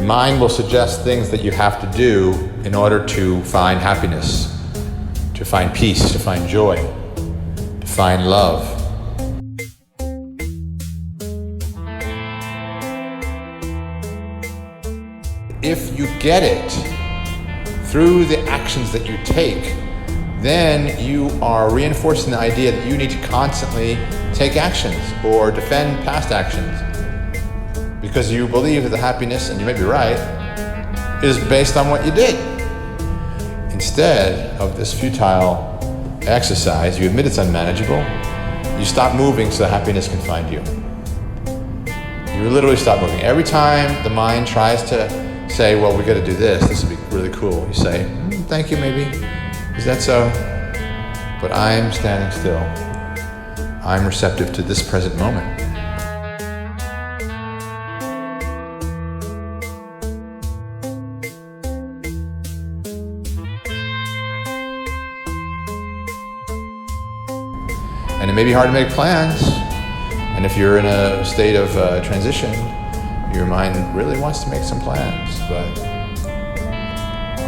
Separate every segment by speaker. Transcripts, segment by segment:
Speaker 1: mind will suggest things that you have to do in order to find happiness, to find peace, to find joy, to find love. If you get it through the actions that you take, then you are reinforcing the idea that you need to constantly take actions or defend past actions, because you believe that the happiness, and you may be right, is based on what you did. Instead of this futile exercise, you admit it's unmanageable, you stop moving so the happiness can find you. You literally stop moving. Every time the mind tries to say, well, we got to do this would be really cool, you say, thank you, maybe. Is that so? But I'm standing still. I'm receptive to this present moment. And it may be hard to make plans. And if you're in a state of transition, your mind really wants to make some plans. But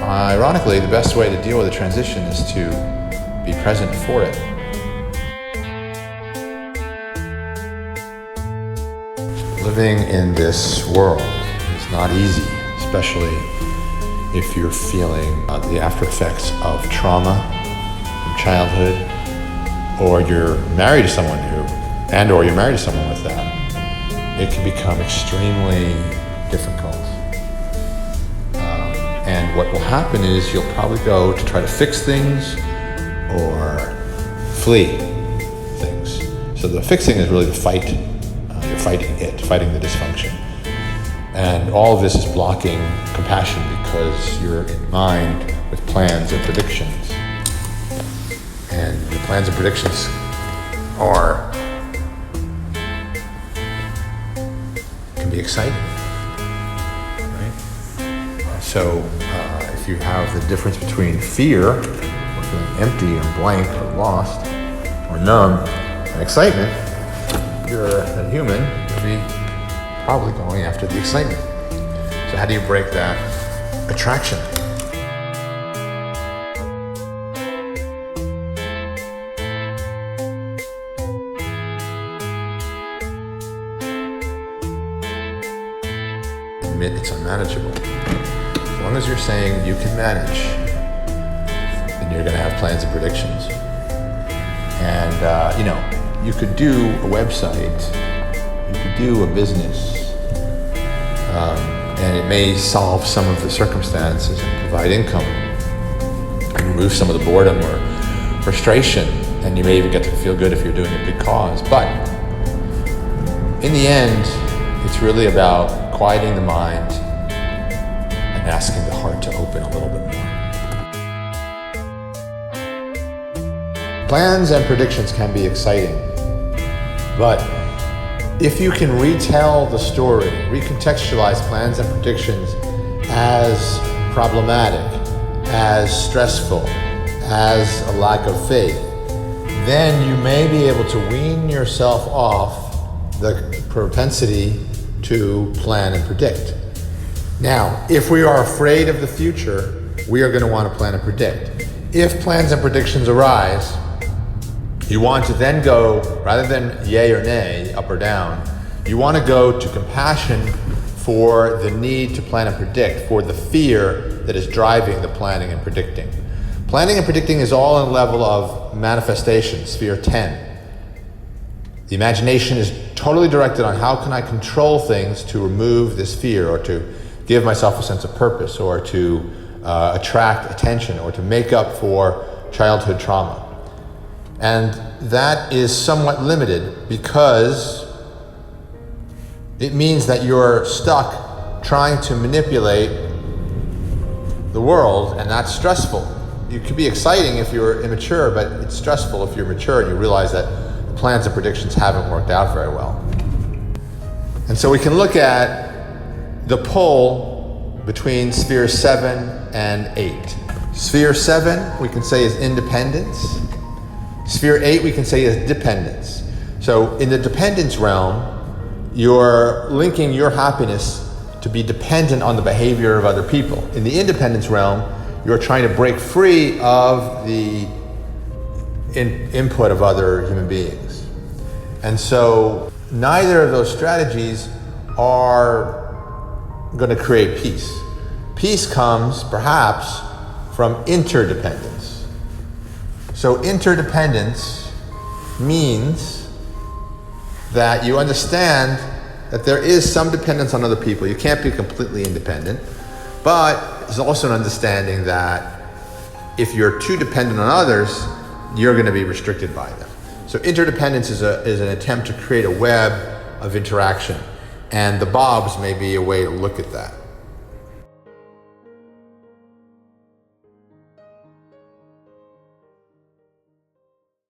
Speaker 1: ironically, the best way to deal with a transition is to be present for it. Living in this world is not easy, especially if you're feeling the after effects of trauma from childhood, or you're married to someone or you're married to someone with that. It can become extremely difficult. And what will happen is you'll probably go to try to fix things or flee things. So the fixing is really the fight. You're fighting the dysfunction. And all of this is blocking compassion because you're in mind with plans and predictions. And the plans and predictions can be exciting, right? So if you have the difference between fear, or feeling empty or blank or lost or numb, and excitement, you're a human, you'll be probably going after the excitement. So how do you break that attraction? Admit it's unmanageable. As long as you're saying you can manage, then you're going to have plans and predictions. And you could do a website, you could do a business, and it may solve some of the circumstances and provide income and remove some of the boredom or frustration, and you may even get to feel good if you're doing a good cause. But in the end, it's really about quieting the mind and asking the heart to open a little bit more. Plans and predictions can be exciting, but if you can retell the story, recontextualize plans and predictions as problematic, as stressful, as a lack of faith, then you may be able to wean yourself off the propensity to plan and predict. Now, if we are afraid of the future, we are going to want to plan and predict. If plans and predictions arise, you want to then go, rather than yay or nay, up or down, you want to go to compassion for the need to plan and predict, for the fear that is driving the planning and predicting. Planning and predicting is all in the level of manifestation, sphere 10. The imagination is totally directed on how can I control things to remove this fear, or to give myself a sense of purpose, or to attract attention, or to make up for childhood trauma. And that is somewhat limited because it means that you're stuck trying to manipulate the world, and that's stressful. It could be exciting if you're immature, but it's stressful if you're mature and you realize that plans and predictions haven't worked out very well. And so we can look at the pull between sphere 7 and 8. Sphere 7 we can say is independence. Sphere 8 we can say is dependence. So in the dependence realm, you're linking your happiness to be dependent on the behavior of other people. In the independence realm, you're trying to break free of the input of other human beings. And so neither of those strategies are going to create peace. Peace comes perhaps from interdependence. So interdependence means that you understand that there is some dependence on other people. You can't be completely independent, but there's also an understanding that if you're too dependent on others, you're going to be restricted by them. So interdependence is an attempt to create a web of interaction, and the Bobs may be a way to look at that.